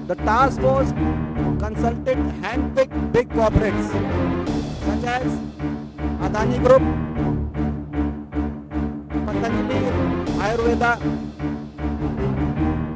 The task force consulted handpicked big corporates such as Adani Group, Patanjali Ayurveda,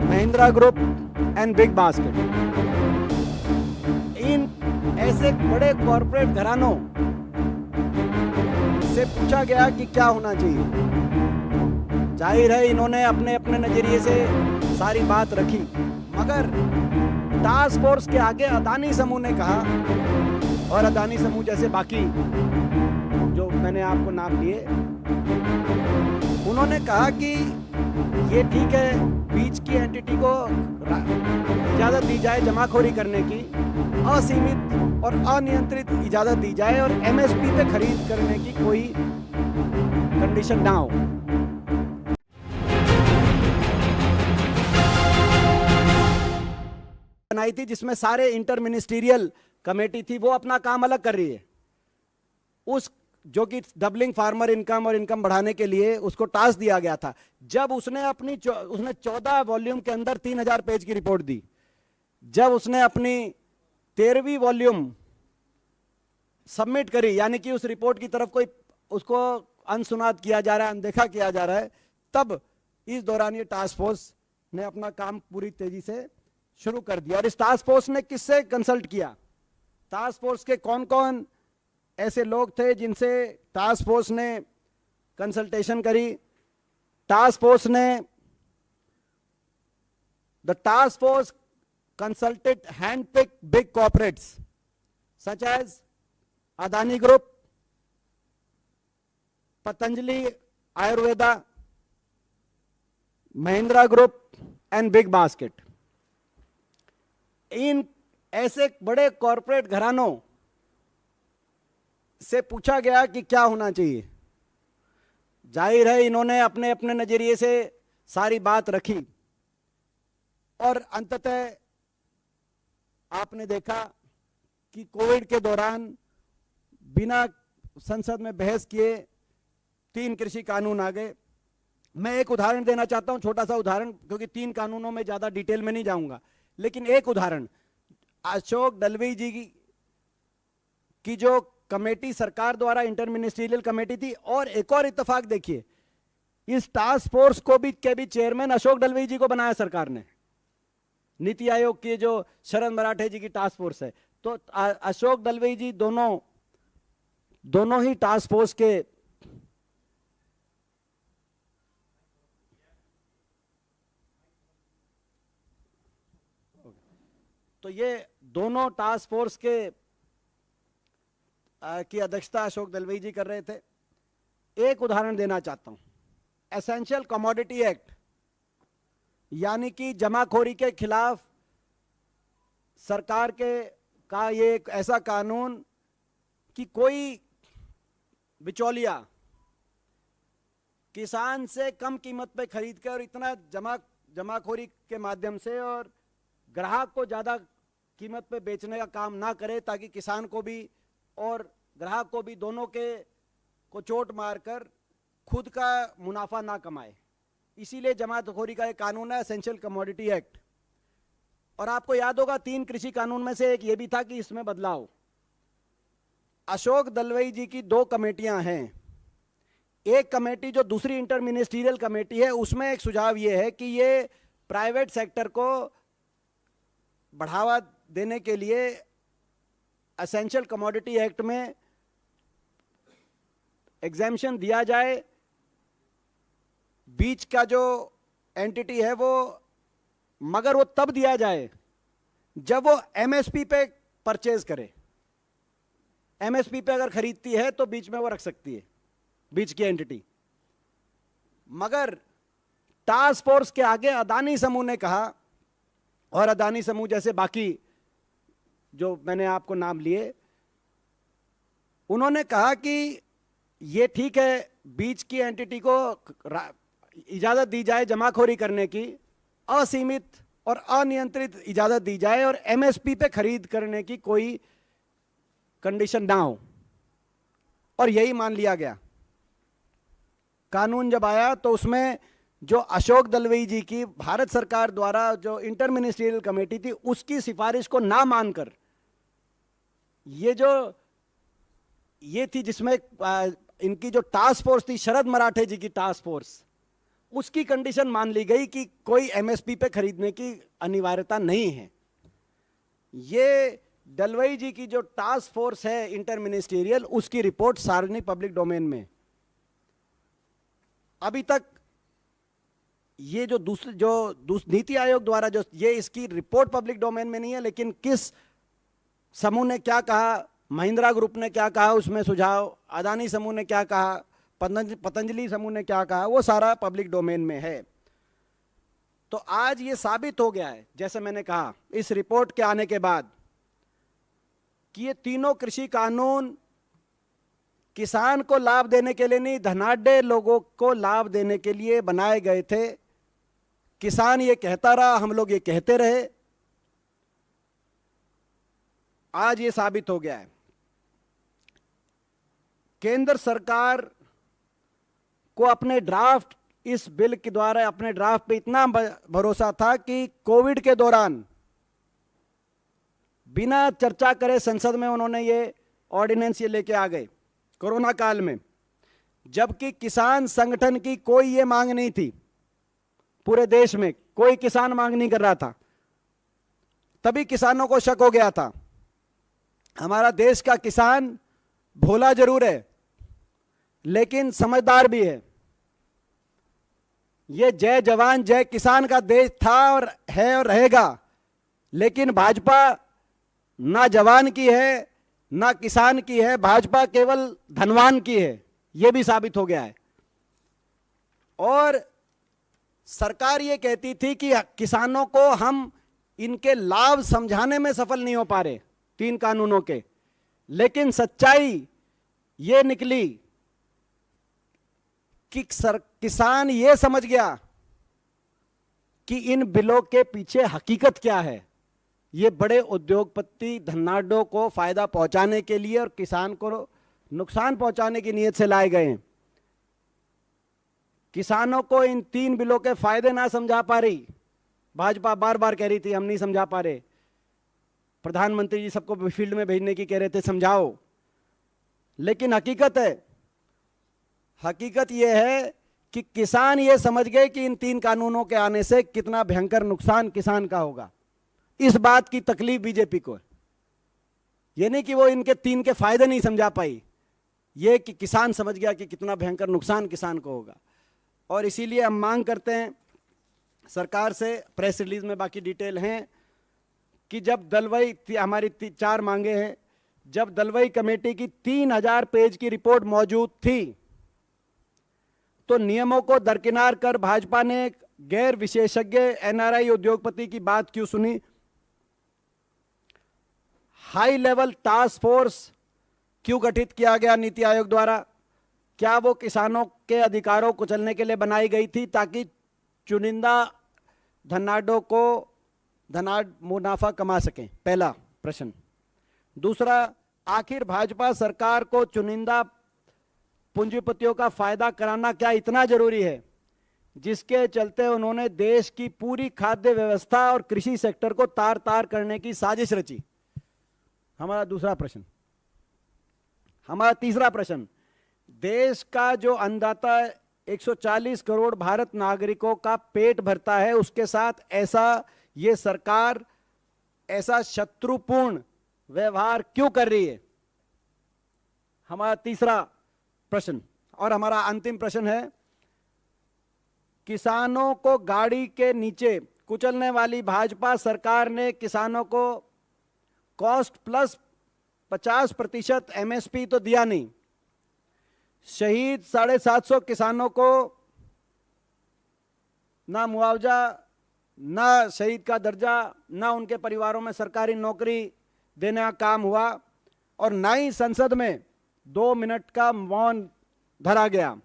Mahindra Group and Big Basket. इन ऐसे बड़े corporate घरानों से पूछा गया कि क्या होना चाहिए। जाहिर है इन्होंने अपने अपने नजरिए से सारी बात रखी, मगर टास्क फोर्स के आगे अदानी समूह ने कहा, और अदानी समूह जैसे बाकी जो मैंने आपको नाम लिए, उन्होंने कहा कि ये ठीक है, बीच की एंटिटी को इजाजत दी जाए जमाखोरी करने की, असीमित और अनियंत्रित इजाजत दी जाए और एमएसपी पे खरीद करने की कोई कंडीशन ना हो। बनाई थी जिसमें सारे इंटर मिनिस्ट्रियल कमेटी थी, वो अपना काम अलग कर रही है। उस जो कि डबलिंग फार्मर इनकम और इनकम बढ़ाने के लिए उसको टास्क दिया गया था। जब उसने 14 वॉल्यूम के अंदर 3000 पेज की रिपोर्ट दी, जब उसने अपनी 13वीं वॉल्यूम सबमिट करी, यानी कि उस रिपोर्ट की तरफ कोई उसको अनसुनाद किया जा रहा है, अनदेखा किया जा रहा है, तब इस दौरान ये टास्क फोर्स ने अपना काम पूरी तेजी से शुरू कर दिया। और इस टास्क फोर्स ने किससे कंसल्ट किया, टास्क फोर्स के कौन कौन ऐसे लोग थे जिनसे टास्क फोर्स ने कंसल्टेशन करी। टास्क फोर्स ने the task force consulted handpicked big corporates such as Adani Group, Patanjali Ayurveda, Mahindra Group and Big Basket. इन ऐसे बड़े कॉरपोरेट घरानों से पूछा गया कि क्या होना चाहिए। जाहिर है इन्होंने अपने अपने नजरिए से सारी बात रखी, और अंततः आपने देखा कि कोविड के दौरान बिना संसद में बहस किए 3 कृषि कानून आ गए। मैं एक उदाहरण देना चाहता हूं, छोटा सा उदाहरण, क्योंकि 3 कानूनों में ज्यादा डिटेल में नहीं जाऊंगा, लेकिन एक उदाहरण, अशोक डलवी जी की जो कमेटी सरकार द्वारा इंटर मिनिस्ट्रियल कमेटी थी, और एक और इत्तेफाक देखिए, इस टास्क फोर्स को भी के भी चेयरमैन अशोक डलवी जी को बनाया सरकार ने। नीति आयोग के जो शरण मराठे जी की टास्क फोर्स है, तो अशोक डलवी जी दोनों ही टास्क फोर्स के तो ये दोनों टास्क फोर्स के की अध्यक्षता अशोक डलवी जी कर रहे थे। एक उदाहरण देना चाहता हूं, एसेंशियल कमोडिटी एक्ट, यानी कि जमाखोरी के खिलाफ सरकार का ये एक ऐसा कानून कि कोई बिचौलिया किसान से कम कीमत पे खरीद कर और इतना जमाखोरी के माध्यम से और ग्राहक को ज्यादा कीमत पे बेचने का काम ना करे, ताकि किसान को भी और ग्राहक को भी दोनों को चोट मारकर खुद का मुनाफा ना कमाए। इसीलिए जमाखोरी का एक कानून है एसेंशियल कमोडिटी एक्ट। और आपको याद होगा 3 कृषि कानून में से एक ये भी था कि इसमें बदलाव। अशोक दलवई जी की 2 कमेटियां हैं। एक कमेटी जो दूसरी इंटर मिनिस्ट्रियल कमेटी है, उसमें एक सुझाव ये है कि ये प्राइवेट सेक्टर को बढ़ावा देने के लिए एसेंशियल कमोडिटी एक्ट में एग्जेम्पशन दिया जाए। बीच का जो एंटिटी है वो, मगर वो तब दिया जाए जब वो एमएसपी पे परचेज करे। एमएसपी पे अगर खरीदती है तो बीच में वो रख सकती है, बीच की एंटिटी। मगर टास्क फोर्स के आगे अदानी समूह ने कहा, और अदानी समूह जैसे बाकी जो मैंने आपको नाम लिए, उन्होंने कहा कि ये ठीक है, बीच की एंटिटी को इजाजत दी जाए जमाखोरी करने की, असीमित और अनियंत्रित इजाजत दी जाए और एमएसपी पे खरीद करने की कोई कंडीशन ना हो, और यही मान लिया गया। कानून जब आया तो उसमें जो अशोक दलवई जी की भारत सरकार द्वारा जो इंटर मिनिस्ट्रियल कमेटी थी उसकी सिफारिश को ना मानकर ये थी जिसमें इनकी जो टास्क फोर्स थी शरद मराठे जी की टास्क फोर्स, उसकी कंडीशन मान ली गई कि कोई एमएसपी पे खरीदने की अनिवार्यता नहीं है। ये दलवई जी की जो टास्क फोर्स है इंटर मिनिस्ट्रियल, उसकी रिपोर्ट सार्वजनिक पब्लिक डोमेन में अभी तक ये जो नीति आयोग द्वारा जो ये इसकी रिपोर्ट पब्लिक डोमेन में नहीं है, लेकिन किस समूह ने क्या कहा, महिंद्रा ग्रुप ने क्या कहा उसमें सुझाव, अदानी समूह ने क्या कहा, पतंजलि समूह ने क्या कहा, वो सारा पब्लिक डोमेन में है। तो आज ये साबित हो गया है, जैसे मैंने कहा इस रिपोर्ट के आने के बाद, कि ये तीनों कृषि कानून किसान को लाभ देने के लिए नहीं, धनाढ्य लोगों को लाभ देने के लिए बनाए गए थे। किसान ये कहता रहा, हम लोग ये कहते रहे, आज ये साबित हो गया है। केंद्र सरकार को अपने ड्राफ्ट, इस बिल के द्वारा अपने ड्राफ्ट पे इतना भरोसा था कि कोविड के दौरान बिना चर्चा करे संसद में उन्होंने ये ऑर्डिनेंस ये लेके आ गए कोरोना काल में, जबकि किसान संगठन की कोई ये मांग नहीं थी, पूरे देश में कोई किसान मांग नहीं कर रहा था। तभी किसानों को शक हो गया था, हमारा देश का किसान भोला जरूर है लेकिन समझदार भी है। ये जय जवान जय किसान का देश था और है और रहेगा, लेकिन भाजपा ना जवान की है ना किसान की है, भाजपा केवल धनवान की है, यह भी साबित हो गया है। और सरकार ये कहती थी कि किसानों को हम इनके लाभ समझाने में सफल नहीं हो पा रहे तीन कानूनों के, लेकिन सच्चाई ये निकली कि किसान ये समझ गया कि इन बिलों के पीछे हकीकत क्या है। ये बड़े उद्योगपति धनाढ्यों को फायदा पहुंचाने के लिए और किसान को नुकसान पहुंचाने की नीयत से लाए गए हैं। किसानों को इन तीन बिलों के फायदे ना समझा पा रही, भाजपा बार बार कह रही थी हम नहीं समझा पा रहे, प्रधानमंत्री जी सबको फील्ड में भेजने की कह रहे थे समझाओ, लेकिन हकीकत यह है कि किसान ये समझ गए कि इन तीन कानूनों के आने से कितना भयंकर नुकसान किसान का होगा। इस बात की तकलीफ बीजेपी को है, ये नहीं कि वो इनके तीन के फायदे नहीं समझा पाई, ये कि किसान समझ गया कि कितना भयंकर नुकसान किसान को होगा। और इसीलिए हम मांग करते हैं सरकार से, प्रेस रिलीज में बाकी डिटेल हैं, कि जब दलवई, हमारी चार मांगे हैं, जब दलवई कमेटी की 3000 पेज की रिपोर्ट मौजूद थी तो नियमों को दरकिनार कर भाजपा ने गैर विशेषज्ञ एनआरआई उद्योगपति की बात क्यों सुनी? हाई लेवल टास्क फोर्स क्यों गठित किया गया नीति आयोग द्वारा? क्या वो किसानों के अधिकारों को कुचलने के लिए बनाई गई थी ताकि चुनिंदा धनाढ्यों को मुनाफा कमा सकें? पहला प्रश्न। दूसरा, आखिर भाजपा सरकार को चुनिंदा पूंजीपतियों का फायदा कराना क्या इतना जरूरी है जिसके चलते उन्होंने देश की पूरी खाद्य व्यवस्था और कृषि सेक्टर को तार तार करने की साजिश रची? हमारा दूसरा प्रश्न। हमारा तीसरा प्रश्न, देश का जो अन्नदाता 140 करोड़ भारत नागरिकों का पेट भरता है, उसके साथ ये सरकार ऐसा शत्रुपूर्ण व्यवहार क्यों कर रही है? हमारा तीसरा प्रश्न। और हमारा अंतिम प्रश्न है, किसानों को गाड़ी के नीचे कुचलने वाली भाजपा सरकार ने किसानों को कॉस्ट प्लस 50% एमएसपी तो दिया नहीं, शहीद 750 किसानों को ना मुआवजा, ना शहीद का दर्जा, ना उनके परिवारों में सरकारी नौकरी देने का काम हुआ, और ना ही संसद में 2 मिनट का मौन धरा गया।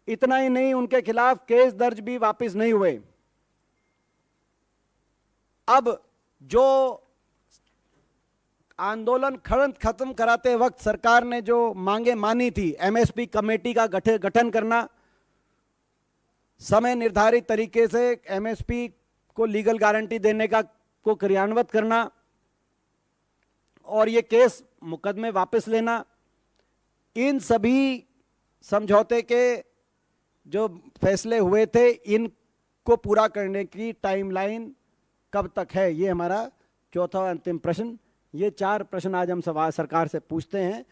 इतना ही नहीं, उनके खिलाफ केस दर्ज भी वापस नहीं हुए। अब जो आंदोलन खत्म कराते वक्त सरकार ने जो मांगे मानी थी, एमएसपी कमेटी का गठन करना, समय निर्धारित तरीके से एमएसपी को लीगल गारंटी देने का को क्रियान्वित करना और ये केस मुकदमे वापस लेना, इन सभी समझौते के जो फैसले हुए थे इनको पूरा करने की टाइमलाइन कब तक है, ये हमारा चौथा अंतिम प्रश्न। ये 4 प्रश्न आज हम सरकार से पूछते हैं।